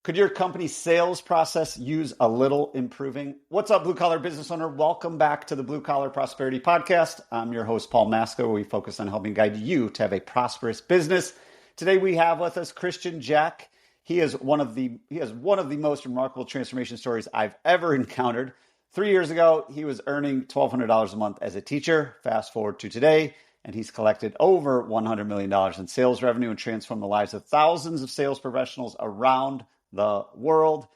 Could your company's sales process use a little improving? What's up, blue collar business owner? Welcome back to the Blue Collar Prosperity Podcast. I'm your host, Paul Masco, where we focus on helping guide you to have a prosperous business. Today we have with us Christian Jack. He has one of the most remarkable transformation stories I've ever encountered. 3 years ago, he was earning $1,200 a month as a teacher. Fast forward to today, and he's collected over $100 million in sales revenue and transformed the lives of thousands of sales professionals around the world.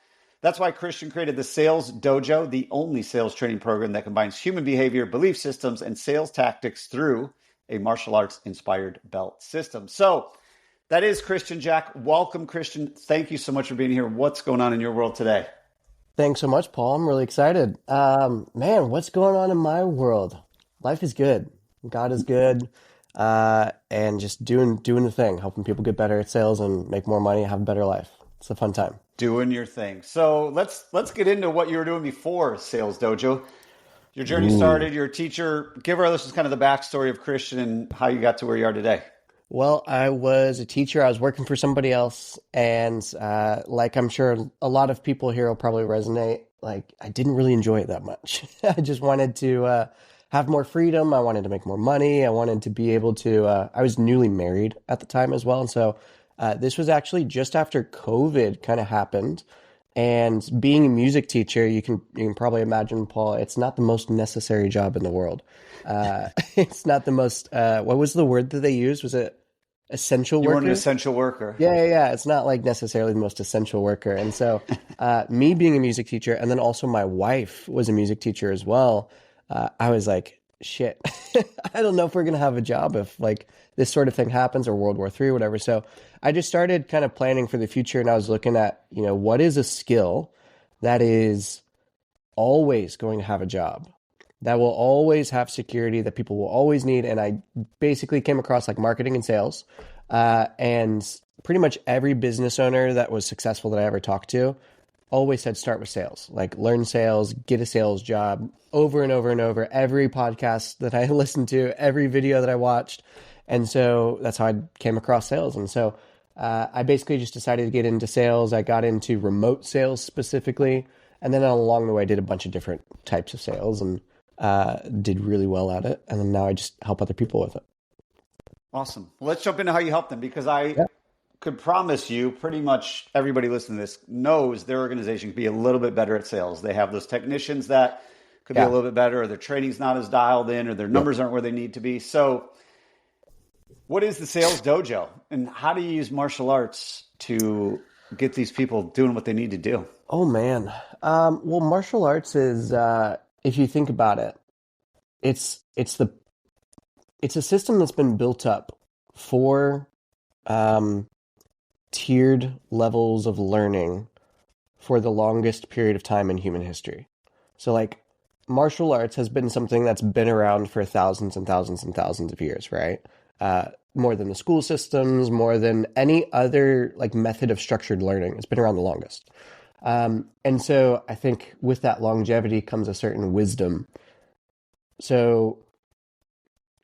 That's why Christian created the Sales Dojo, the only sales training program that combines human behavior, belief systems, and sales tactics through a martial arts inspired belt system. So that is Christian Jack. Welcome, Christian. Thank you so much for being here. What's going on in your world today? Thanks so much, Paul. I'm really excited. Man, what's going on in my world? Life is good. God is good. And just doing the thing, helping people get better at sales and make more money, have a better life. It's a fun time. Doing your thing. So let's get into what you were doing before Sales Dojo. Your journey started, you're a teacher. Give our listeners kind of the backstory of Christian and how you got to where you are today. Well, I was a teacher. I was working for somebody else. And like I'm sure a lot of people here will probably resonate, like I didn't really enjoy it that much. I just wanted to have more freedom. I wanted to make more money. I wanted to be able to, I was newly married at the time as well. And so this was actually just after COVID kind of happened. And being a music teacher, you can probably imagine, Paul, it's not the most necessary job in the world. It's not the most, what was the word that they used? Was it essential worker? You weren't an essential worker. Yeah. It's not like necessarily the most essential worker. And so me being a music teacher, and then also my wife was a music teacher as well, I was like, shit, I don't know if we're going to have a job if like this sort of thing happens or World War III or whatever. So I just started kind of planning for the future, and I was looking at, what is a skill that is always going to have a job, that will always have security, that people will always need. And I basically came across like marketing and sales, and pretty much every business owner that was successful that I ever talked to always said start with sales, like learn sales, get a sales job, over and over and over. Every podcast that I listened to, every video that I watched. And so that's how I came across sales. And so I basically just decided to get into sales. I got into remote sales specifically. And then along the way, I did a bunch of different types of sales and did really well at it. And then now I just help other people with it. Awesome. Well, let's jump into how you help them, because I could promise you pretty much everybody listening to this knows their organization could be a little bit better at sales. They have those technicians that could be a little bit better, or their training's not as dialed in, or their numbers aren't where they need to be. So what is the Sales Dojo, and how do you use martial arts to get these people doing what they need to do? Oh, man. Well, martial arts is, if you think about it, it's a system that's been built up for tiered levels of learning for the longest period of time in human history. So like martial arts has been something that's been around for thousands and thousands and thousands of years, right? More than the school systems, more than any other like method of structured learning. It's been around the longest. And so I think with that longevity comes a certain wisdom. So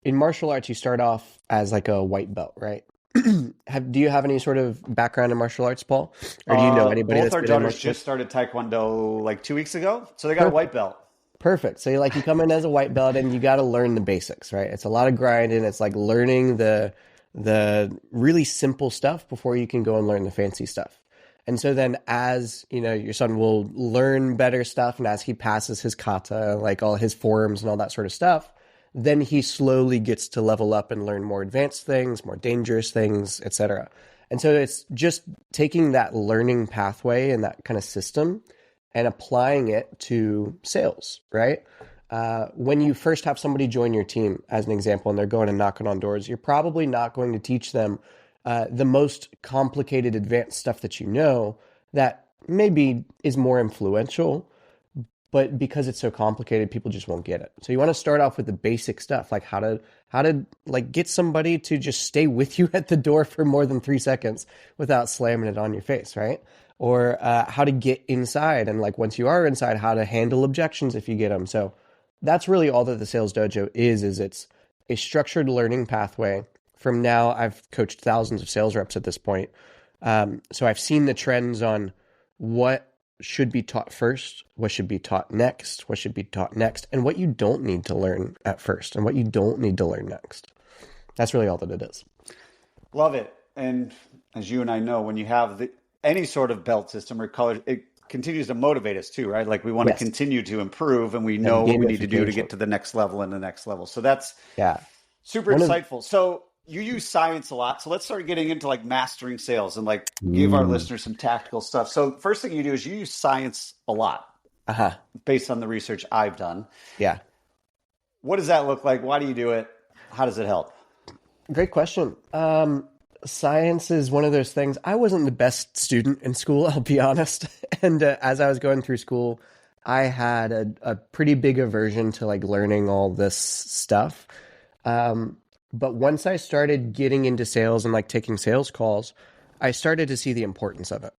in martial arts, you start off as like a white belt, right? Do you have any sort of background in martial arts, Paul? Or do you know anybody both that's our been in daughters martial just started Taekwondo like 2 weeks ago. So they got a white belt. Perfect. So you come in as a white belt and you got to learn the basics, right? It's a lot of grinding. It's like learning the really simple stuff before you can go and learn the fancy stuff. And so then as, your son will learn better stuff, and as he passes his kata, like all his forms and all that sort of stuff, then he slowly gets to level up and learn more advanced things, more dangerous things, etc. And so it's just taking that learning pathway and that kind of system and applying it to sales, right? When you first have somebody join your team, as an example, and they're going and knocking on doors, you're probably not going to teach them the most complicated advanced stuff that that maybe is more influential, but because it's so complicated, people just won't get it. So you want to start off with the basic stuff, like how to like get somebody to just stay with you at the door for more than 3 seconds without slamming it on your face, right? Or how to get inside, and like once you are inside, how to handle objections if you get them. So that's really all that the Sales Dojo is it's a structured learning pathway. From now, I've coached thousands of sales reps at this point. So I've seen the trends on what should be taught first, what should be taught next, what should be taught next, and what you don't need to learn at first and what you don't need to learn next. That's really all that it is. Love it. And as you and I know, when you have any sort of belt system or color, it continues to motivate us too, right? Like we want to continue to improve, and we know what we need to do to get to the next level and the next level. So that's super insightful. So you use science a lot. So let's start getting into like mastering sales and like give our listeners some tactical stuff. So first thing you do is you use science a lot based on the research I've done. Yeah. What does that look like? Why do you do it? How does it help? Great question. Science is one of those things. I wasn't the best student in school, I'll be honest. And as I was going through school, I had a pretty big aversion to like learning all this stuff. But once I started getting into sales and like taking sales calls, I started to see the importance of it.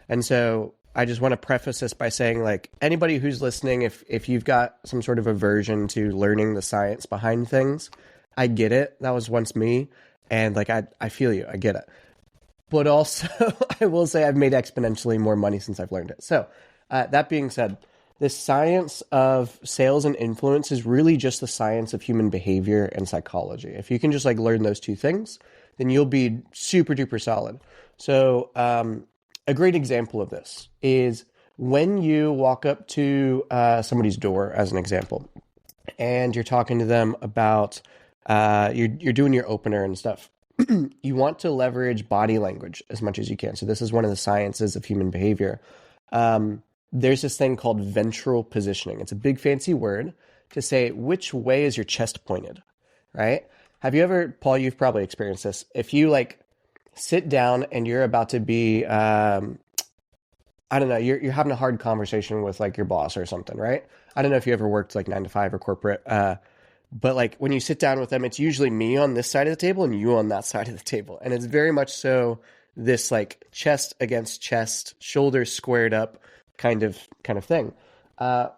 And so I just want to preface this by saying, like, anybody who's listening, if you've got some sort of aversion to learning the science behind things, I get it. That was once me. And like, I feel you. I get it. But also, I will say I've made exponentially more money since I've learned it. So that being said, the science of sales and influence is really just the science of human behavior and psychology. If you can just like learn those two things, then you'll be super duper solid. So a great example of this is when you walk up to somebody's door, as an example, and you're talking to them about you're doing your opener and stuff. You want to leverage body language as much as you can. So this is one of the sciences of human behavior. There's this thing called ventral positioning. It's a big fancy word to say which way is your chest pointed, right? Have you ever, Paul, you've probably experienced this. If you like sit down and you're about to be, I don't know, you're having a hard conversation with like your boss or something, right? I don't know if you ever worked like 9 to 5 or corporate, but like when you sit down with them, it's usually me on this side of the table and you on that side of the table. And it's very much so this like chest against chest, shoulders squared up kind of thing.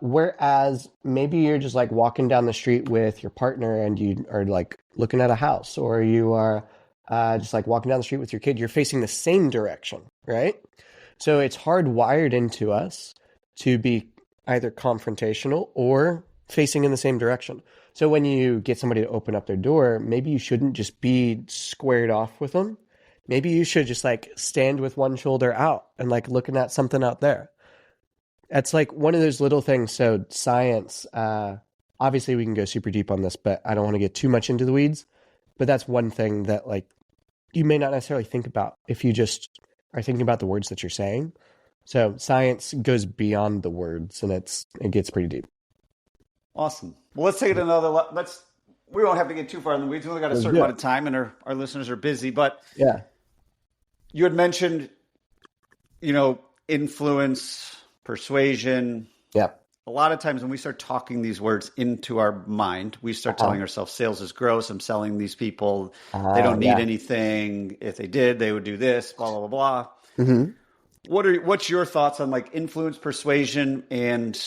Whereas maybe you're just like walking down the street with your partner and you are like looking at a house, or you are just like walking down the street with your kid, you're facing the same direction, right? So it's hardwired into us to be either confrontational or facing in the same direction. So when you get somebody to open up their door, maybe you shouldn't just be squared off with them. Maybe you should just like stand with one shoulder out and like looking at something out there. It's like one of those little things. So science, obviously we can go super deep on this, but I don't want to get too much into the weeds. But that's one thing that like you may not necessarily think about if you just are thinking about the words that you're saying. So science goes beyond the words, and it gets pretty deep. Awesome. Well, let's take it another. We won't have to get too far in the weeds. We only got a certain amount of time, and our listeners are busy. But yeah, you had mentioned, influence, persuasion. Yeah. A lot of times when we start talking these words into our mind, we start telling ourselves sales is gross. I'm selling these people. They don't need anything. If they did, they would do this, blah, blah, blah, blah. Mm-hmm. What's your thoughts on like influence, persuasion, and,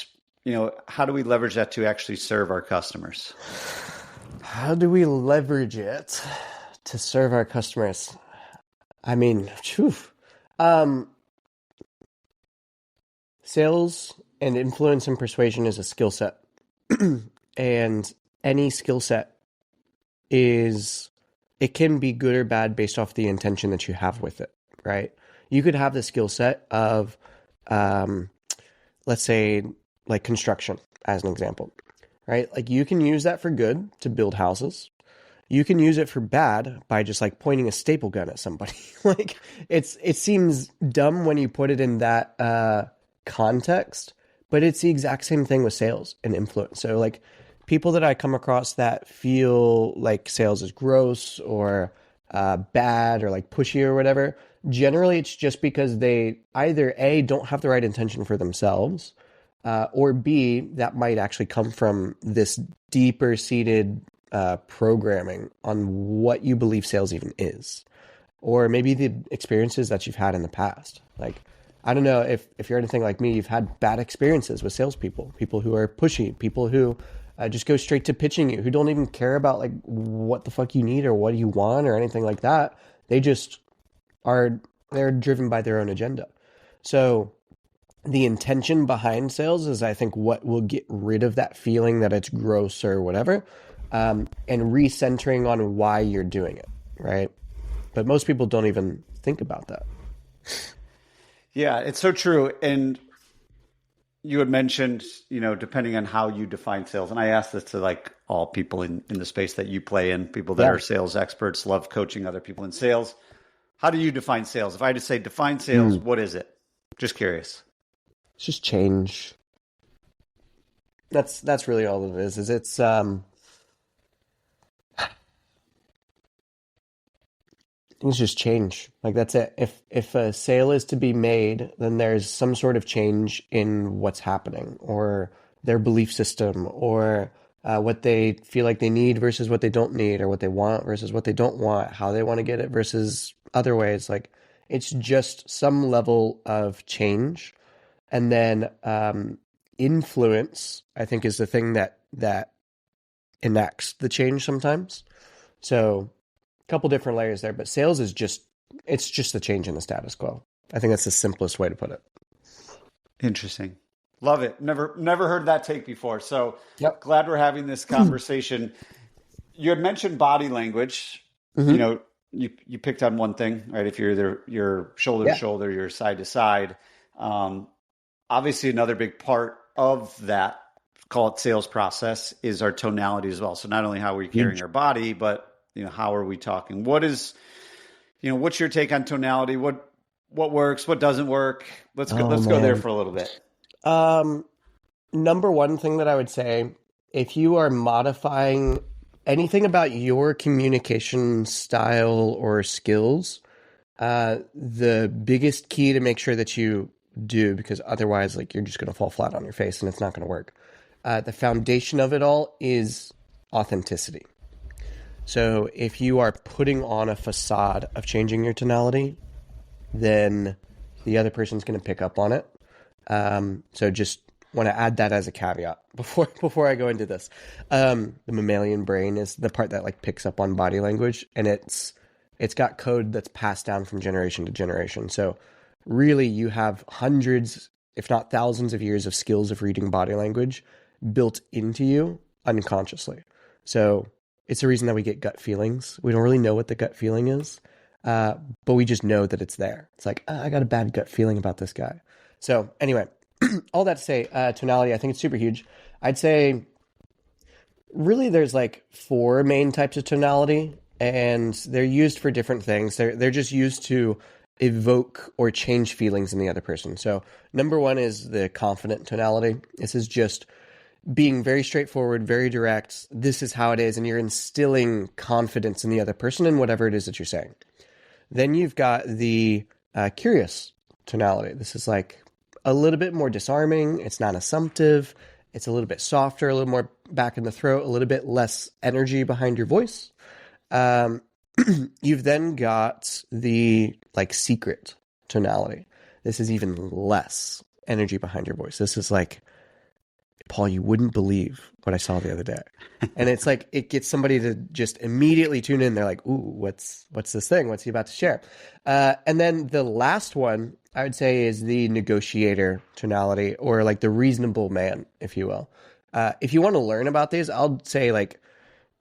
how do we leverage that to actually serve our customers? How do we leverage it to serve our customers? I mean, sales and influence and persuasion is a skill set. And any skill set it can be good or bad based off the intention that you have with it, right? You could have the skill set of, let's say, like construction as an example, right? Like you can use that for good to build houses. You can use it for bad by just like pointing a staple gun at somebody. Like it seems dumb when you put it in that context, but it's the exact same thing with sales and influence. So like people that I come across that feel like sales is gross or bad or like pushy or whatever, generally it's just because they either A, don't have the right intention for themselves, or B, that might actually come from this deeper seated programming on what you believe sales even is, or maybe the experiences that you've had in the past. Like, I don't know if you're anything like me, you've had bad experiences with salespeople, people who are pushy, people who just go straight to pitching you, who don't even care about like what the fuck you need or what you want or anything like that. They just they're driven by their own agenda. So the intention behind sales is, I think, what will get rid of that feeling that it's gross or whatever, and recentering on why you're doing it, right? But most people don't even think about that. Yeah, it's so true. And you had mentioned, depending on how you define sales, and I asked this to like all people in the space that you play in, people that are sales experts, love coaching other people in sales. How do you define sales? If I had to say define sales, what is it? Just curious. It's just change. That's really all it is it's things just change. Like that's it. If a sale is to be made, then there's some sort of change in what's happening, or their belief system, or what they feel like they need versus what they don't need, or what they want versus what they don't want, how they want to get it versus other ways. Like it's just some level of change. And then influence, I think, is the thing that enacts the change sometimes. So a couple different layers there, but sales is it's just the change in the status quo. I think that's the simplest way to put it. Interesting. Love it. Never heard that take before. So glad we're having this conversation. You had mentioned body language. You picked on one thing, right? If you're shoulder to shoulder, you're side to side. Obviously, another big part of that, call it sales process, is our tonality as well. So not only how we're carrying our body, but how are we talking? What is, what's your take on tonality? What works? What doesn't work? Let's go there for a little bit. Number one thing that I would say, if you are modifying anything about your communication style or skills, the biggest key to make sure that you do, because otherwise like you're just going to fall flat on your face and it's not going to work. The foundation of it all is authenticity. So if you are putting on a facade of changing your tonality, then the other person's going to pick up on it. So just want to add that as a caveat before I go into this. The mammalian brain is the part that like picks up on body language, and it's got code that's passed down from generation to generation. So really, you have hundreds, if not thousands of years of skills of reading body language built into you unconsciously. So it's the reason that we get gut feelings. We don't really know what the gut feeling is, but we just know that it's there. It's like, I got a bad gut feeling about this guy. So anyway, all that to say, tonality, I think it's super huge. I'd say really there's like 4 main types of tonality, and they're used for different things. They're just used to evoke or change feelings in the other person. So number 1 is the confident tonality. This is just being very straightforward, very direct. This is how it is. And you're instilling confidence in the other person in whatever it is that you're saying. Then you've got the curious tonality. This is like a little bit more disarming. It's not assumptive. It's a little bit softer, a little more back in the throat, a little bit less energy behind your voice. You've then got the like secret tonality. This is even less energy behind your voice. This is like, Paul, you wouldn't believe what I saw the other day. And it's like, it gets somebody to just immediately tune in. They're like, ooh, what's this thing? What's he about to share? And then the last one I would say is the negotiator tonality, or like the reasonable man, if you will. If you want to learn about these, I'll say like,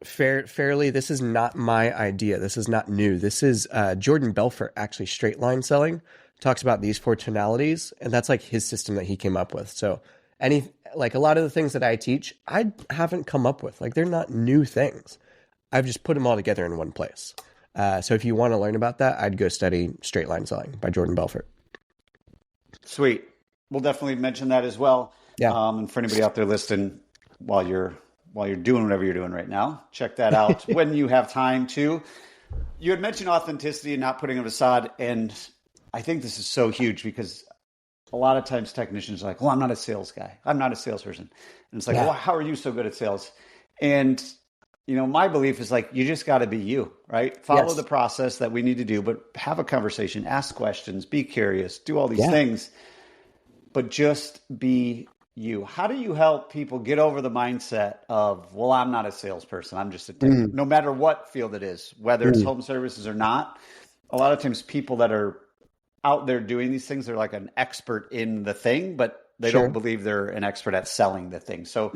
fairly, this is not my idea. This is not new. This is Jordan Belfort, actually, straight line selling, talks about these 4 tonalities, and that's like his system that he came up with. So like a lot of the things that I teach, I haven't come up with. Like they're not new things. I've just put them all together in one place. So if you want to learn about that, I'd go study Straight Line Selling by Jordan Belfort. Sweet. We'll definitely mention that as well. Yeah. And for anybody out there listening, while you're doing whatever you're doing right now, check that out when you have time to. You had mentioned authenticity and not putting a facade, and I think this is so huge because a lot of times technicians are like, well, I'm not a sales guy. I'm not a salesperson. And it's like, well, how are you so good at sales? And, my belief is like, you just got to be you, right? Follow the process that we need to do, but have a conversation, ask questions, be curious, do all these things, but just be you. How do you help people get over the mindset of, well, I'm not a salesperson. I'm just a tech, no matter what field it is, whether it's home services or not. A lot of times people that are out there doing these things. They're like an expert in the thing, but they Sure. don't believe they're an expert at selling the thing. So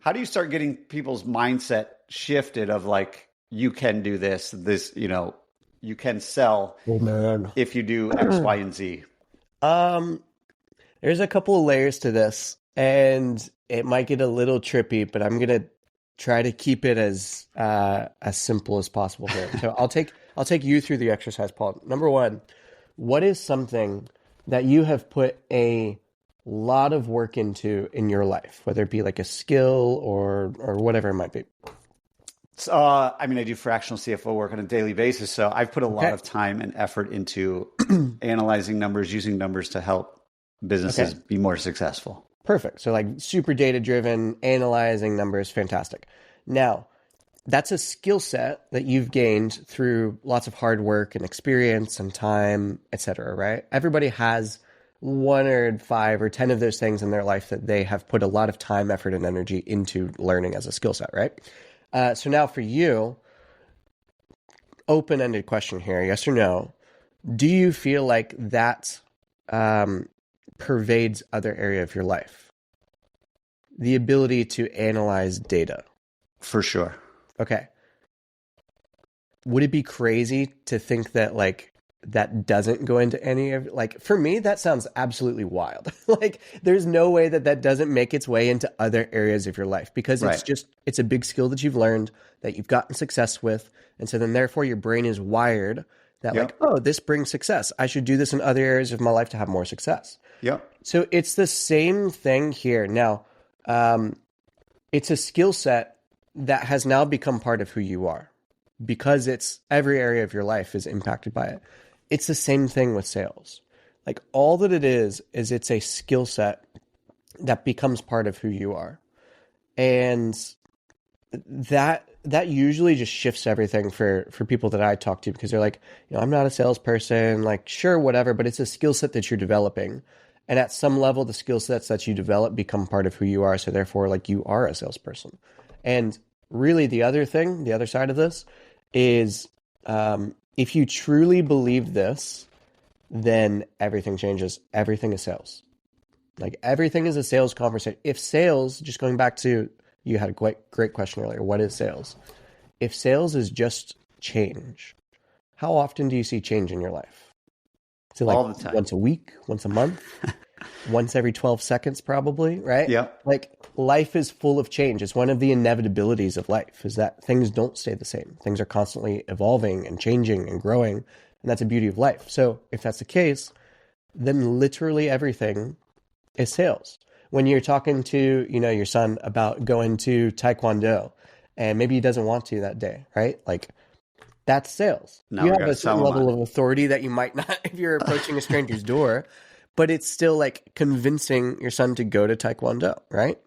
how do you start getting people's mindset shifted of like, you can do this, you can sell if you do X, Y, and Z? There's a couple of layers to this, and it might get a little trippy, but I'm gonna try to keep it as simple as possible here. So I'll take you through the exercise, Paul. Number one, what is something that you have put a lot of work into in your life, whether it be like a skill or whatever it might be? I do fractional CFO work on a daily basis, so I've put a lot of time and effort into analyzing numbers, using numbers to help businesses be more successful. Perfect. So like super data driven, analyzing numbers, fantastic. Now, that's a skill set that you've gained through lots of hard work and experience and time, etc., right? Everybody has 1 or 5 or 10 of those things in their life that they have put a lot of time, effort, and energy into learning as a skill set, right? So now for you, open-ended question here, yes or no. Do you feel like that pervades other area of your life? The ability to analyze data. For sure. Okay. Would it be crazy to think that like that doesn't go into any of, like, for me, that sounds absolutely wild. Like there's no way that doesn't make its way into other areas of your life, because it's a big skill that you've learned, that you've gotten success with. And so then therefore your brain is wired that like, oh, this brings success. I should do this in other areas of my life to have more success. Yep. So it's the same thing here. Now, it's a skill set that has now become part of who you are, because it's every area of your life is impacted by it. It's the same thing with sales. Like all that it is it's a skill set that becomes part of who you are. And that usually just shifts everything for people that I talk to, because they're like, I'm not a salesperson, like sure, whatever, but it's a skill set that you're developing. And at some level, the skill sets that you develop become part of who you are. So therefore, like you are a salesperson. And really the other side of this is, if you truly believe this, then everything changes. Everything is sales. Like everything is a sales conversation. If sales, just going back to, you had a great question earlier. What is sales? If sales is just change, how often do you see change in your life? Is it like all the time? Once a week, once a month, once every 12 seconds, probably, right? Yeah. Like life is full of change. It's one of the inevitabilities of life, is that things don't stay the same. Things are constantly evolving and changing and growing. And that's a beauty of life. So if that's the case, then literally everything is sales. When you're talking to, your son about going to Taekwondo, and maybe he doesn't want to that day, right? Like that's sales. No, you have a certain level of authority that you might not if you're approaching a stranger's door, but it's still like convincing your son to go to Taekwondo, right?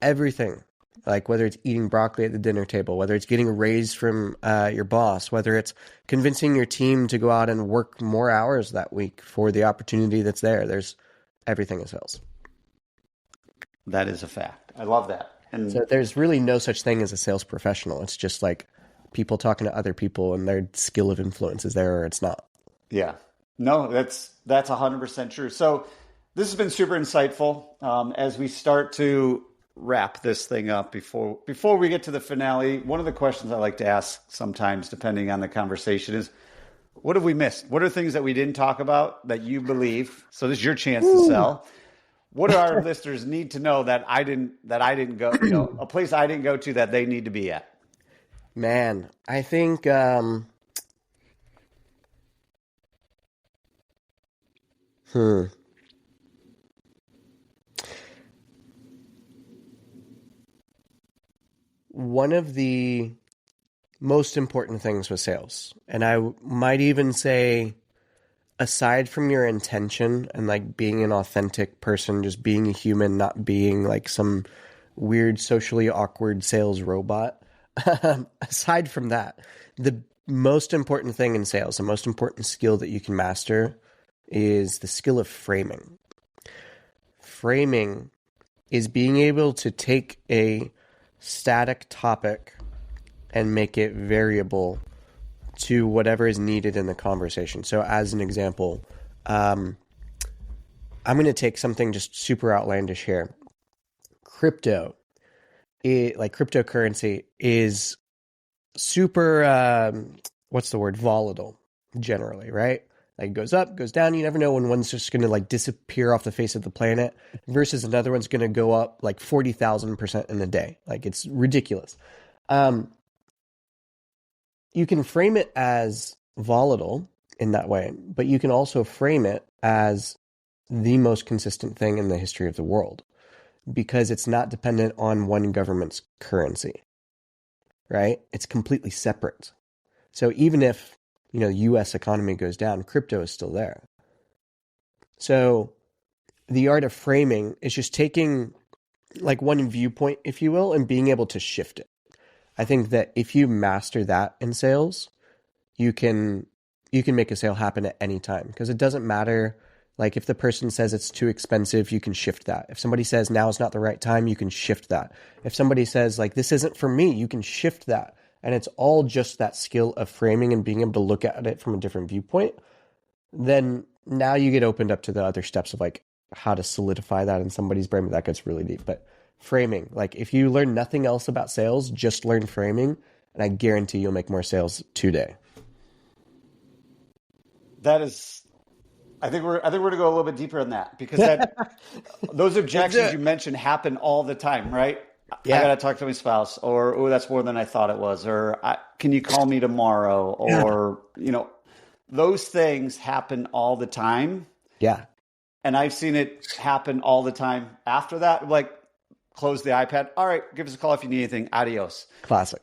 Everything, like whether it's eating broccoli at the dinner table, whether it's getting a raise from your boss, whether it's convincing your team to go out and work more hours that week for the opportunity that's there. There's everything is sales. That is a fact. I love that. And so there's really no such thing as a sales professional. It's just like people talking to other people, and their skill of influence is there or it's not. Yeah. No, that's 100% true. So this has been super insightful. As we start to wrap this thing up before we get to the finale, one of the questions I like to ask sometimes, depending on the conversation, is what have we missed? What are things that we didn't talk about that you believe? So this is your chance to sell. What do our listeners need to know that I didn't go, a place I didn't go to that they need to be at? Man, I think one of the most important things with sales, and I might even say, aside from your intention and like being an authentic person, just being a human, not being like some weird socially awkward sales robot, aside from that, the most important thing in sales, the most important skill that you can master is the skill of framing. Framing is being able to take a static topic and make it variable to whatever is needed in the conversation. So as an example, I'm going to take something just super outlandish here. Cryptocurrency is super, what's the word? Volatile, generally, right? Like it goes up, goes down. You never know when one's just going to like disappear off the face of the planet versus another one's going to go up like 40,000% in a day. Like it's ridiculous. You can frame it as volatile in that way, but you can also frame it as the most consistent thing in the history of the world because it's not dependent on one government's currency, right? It's completely separate. So even if, the US economy goes down, crypto is still there. So the art of framing is just taking like one viewpoint, if you will, and being able to shift it. I think that if you master that in sales, you can make a sale happen at any time because it doesn't matter. Like if the person says it's too expensive, you can shift that. If somebody says now is not the right time, you can shift that. If somebody says like this isn't for me, you can shift that. And it's all just that skill of framing and being able to look at it from a different viewpoint. Then now you get opened up to the other steps of like how to solidify that in somebody's brain. That gets really deep. But framing, like if you learn nothing else about sales, just learn framing, and I guarantee you'll make more sales today. That is, I think we're gonna go a little bit deeper on that because those objections you mentioned happen all the time, right? Yeah. I gotta talk to my spouse, or oh, that's more than I thought it was, or can you call me tomorrow, or those things happen all the time. Yeah, and I've seen it happen all the time after that. Like, close the iPad. All right, give us a call if you need anything. Adios. Classic.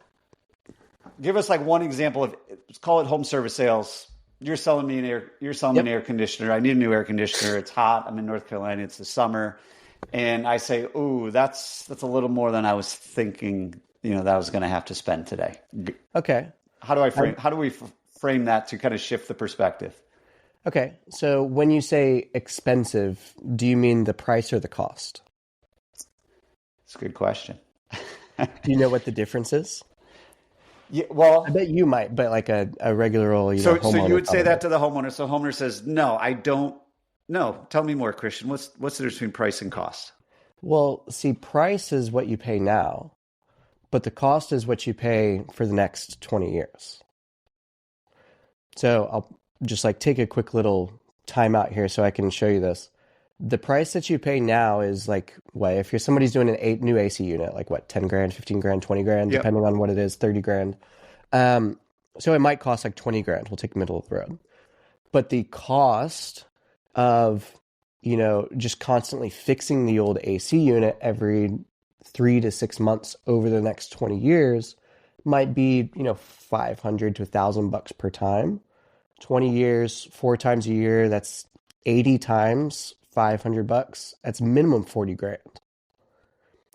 Give us like one example of, let's call it home service sales. You're selling me an air conditioner. I need a new air conditioner. It's hot. I'm in North Carolina. It's the summer. And I say, ooh, that's a little more than I was thinking, that I was going to have to spend today. Okay. How do we frame that to kind of shift the perspective? Okay. So when you say expensive, do you mean the price or the cost? It's a good question. Do you know what the difference is? Yeah, well, I bet you might, but like a regular old, homeowner. So you would say that to the homeowner. So homeowner says, no, I don't. No, tell me more, Christian. What's the difference between price and cost? Well, see, price is what you pay now, but the cost is what you pay for the next 20 years. So I'll just like take a quick little time out here so I can show you this. The price that you pay now is like, what, if you're somebody's doing an new AC unit, like what, 10 grand, 15 grand, 20 grand, yep. Depending on what it is, 30 grand. So it might cost like 20 grand. We'll take the middle of the road. But the cost of, just constantly fixing the old AC unit every 3 to 6 months over the next 20 years might be, $500 to $1,000 per time. 20 years, 4 times a year, that's 80 times $500. That's minimum 40 grand.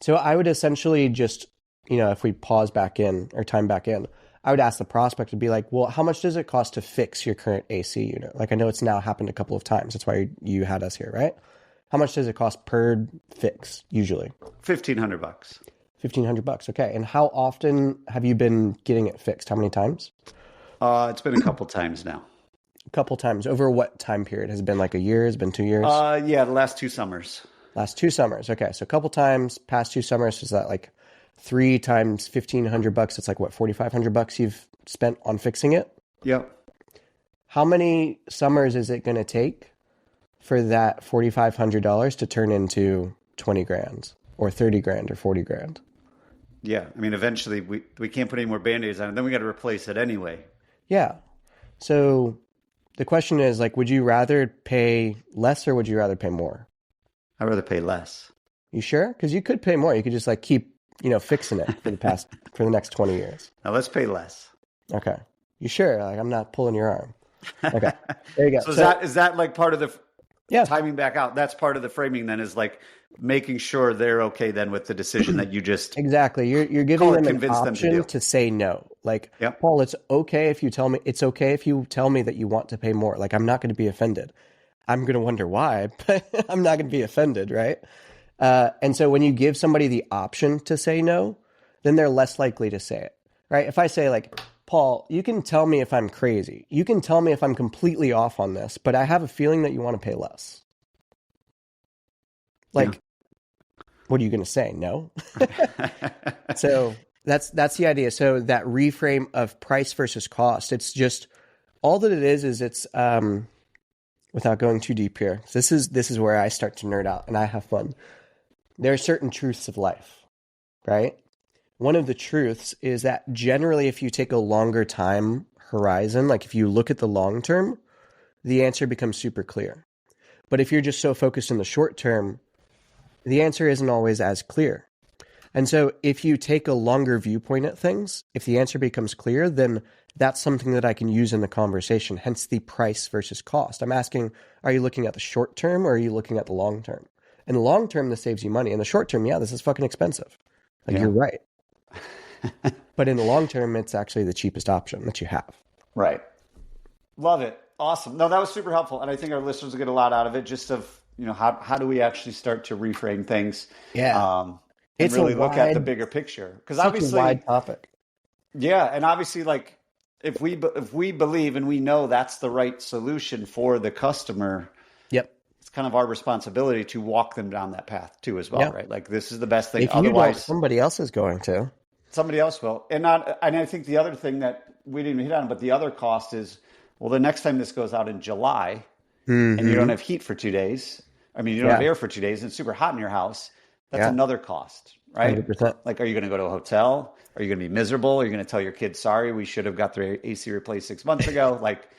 So I would essentially just, if we pause back in or time back in, I would ask the prospect to be like, well, how much does it cost to fix your current AC unit? Like, I know it's now happened a couple of times. That's why you had us here, right? How much does it cost per fix usually? $1,500. $1,500. Okay. And how often have you been getting it fixed? How many times? It's been a couple times now. A couple times. Over what time period? Has it been like a year? Has it been 2 years? Yeah, the last 2 summers. Last 2 summers. Okay. So a couple times, past 2 summers, is that like 3 times $1,500? It's like what, $4,500 you've spent on fixing it? Yep. How many summers is it going to take for that $4,500 to turn into 20 grand or 30 grand or 40 grand? Yeah. I mean, eventually we can't put any more Band-Aids on it. Then we got to replace it anyway. Yeah. So the question is like, would you rather pay less or would you rather pay more? I'd rather pay less. You sure? Because you could pay more. You could just like keep, fixing it for the next 20 years. Now let's pay less. Okay. You sure? Like, I'm not pulling your arm. Okay. There you go. So is that like part of the timing back out? That's part of the framing then, is like making sure they're okay then with the decision that you just exactly. You're giving them an option to say no. Like, yep. Paul, it's okay if you tell me that you want to pay more. Like, I'm not going to be offended. I'm going to wonder why, but I'm not going to be offended, right? And so when you give somebody the option to say no, then they're less likely to say it, right? If I say like, Paul, you can tell me if I'm crazy. You can tell me if I'm completely off on this, but I have a feeling that you want to pay less. Like, what are you going to say? No? So that's the idea. So that reframe of price versus cost, it's just all that it is it's without going too deep here. This is where I start to nerd out and I have fun. There are certain truths of life, right? One of the truths is that generally if you take a longer time horizon, like if you look at the long term, the answer becomes super clear. But if you're just so focused in the short term, the answer isn't always as clear. And so if you take a longer viewpoint at things, if the answer becomes clear, then that's something that I can use in the conversation, hence the price versus cost. I'm asking, are you looking at the short term or are you looking at the long term? In the long term, this saves you money. In the short term, yeah, this is fucking expensive. Like, you're right. But in the long term, it's actually the cheapest option that you have. Right. Love it. Awesome. No, that was super helpful. And I think our listeners will get a lot out of it, just of, how do we actually start to reframe things? Yeah. And it's really look at the bigger picture. Because obviously, a wide topic. Yeah. And obviously, like, if we believe and we know that's the right solution for the customer, it's kind of our responsibility to walk them down that path too as well, right? Like, this is the best thing. If you don't, somebody else is going to. Somebody else will. And I think the other thing that we didn't hit on, but the other cost is, well, the next time this goes out in July and you don't have heat for 2 days, you don't have air for 2 days and it's super hot in your house, that's another cost, right? 100%. Like, are you going to go to a hotel? Are you going to be miserable? Are you going to tell your kids, sorry, we should have got their AC replaced 6 months ago? Like,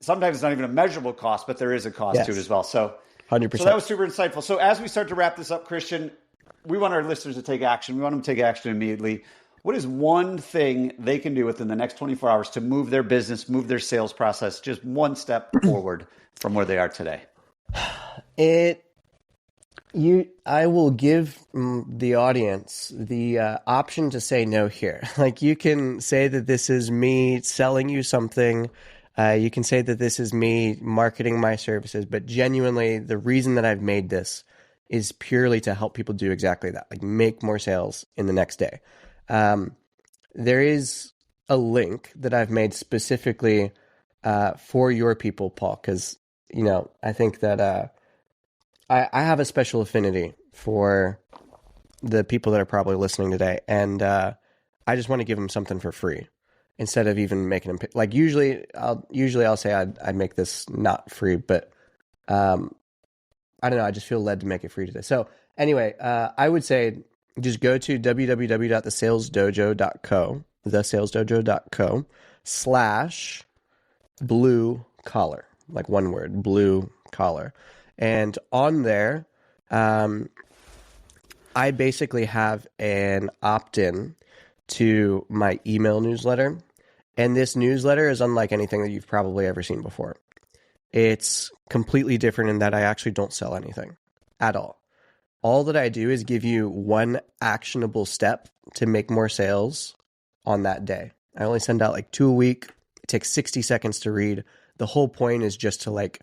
sometimes it's not even a measurable cost, but there is a cost to it as well. So 100%. So that was super insightful. So as we start to wrap this up, Christian, we want our listeners to take action. We want them to take action immediately. What is one thing they can do within the next 24 hours to move their business, move their sales process, just one step forward from where they are today? I will give the audience the option to say no here. Like, you can say that this is me selling you something. You can say that this is me marketing my services, but genuinely the reason that I've made this is purely to help people do exactly that, like make more sales in the next day. There is a link that I've made specifically for your people, Paul, because, I think that I have a special affinity for the people that are probably listening today. And I just want to give them something for free instead of even making them pay. Like, usually I'll say I'd make this not free, but I don't know. I just feel led to make it free today. So anyway, I would say just go to www.thesalesdojo.co/blue collar, like one word, blue collar. And on there, I basically have an opt-in to my email newsletter. And this newsletter is unlike anything that you've probably ever seen before. It's completely different in that I actually don't sell anything at all. All that I do is give you one actionable step to make more sales on that day. I only send out like 2 a week. It takes 60 seconds to read. The whole point is just to like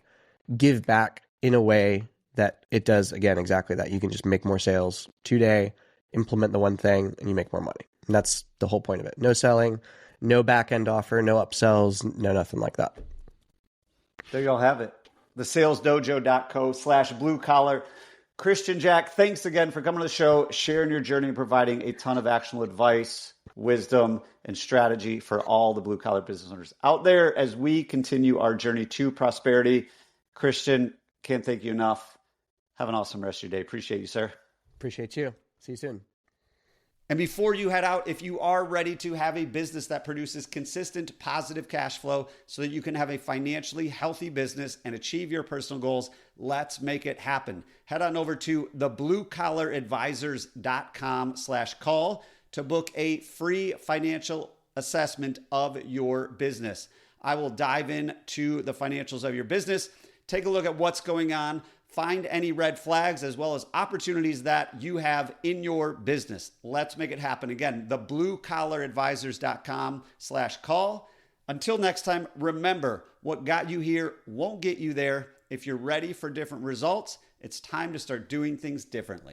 give back in a way that it does, again, exactly that. You can just make more sales today, implement the one thing, and you make more money. And that's the whole point of it. No selling, no back-end offer, no upsells, no nothing like that. There you all have it. thesalesdojo.co/blue collar. Christian Jack, thanks again for coming to the show, sharing your journey and providing a ton of actionable advice, wisdom, and strategy for all the blue collar business owners out there as we continue our journey to prosperity. Christian, can't thank you enough. Have an awesome rest of your day. Appreciate you, sir. Appreciate you. See you soon. And before you head out, if you are ready to have a business that produces consistent positive cash flow so that you can have a financially healthy business and achieve your personal goals, let's make it happen. Head on over to thebluecollaradvisors.com/call to book a free financial assessment of your business. I will dive into the financials of your business, take a look at what's going on, find any red flags as well as opportunities that you have in your business. Let's make it happen. Again, thebluecollaradvisors.com/call. Until next time, remember, what got you here won't get you there. If you're ready for different results, it's time to start doing things differently.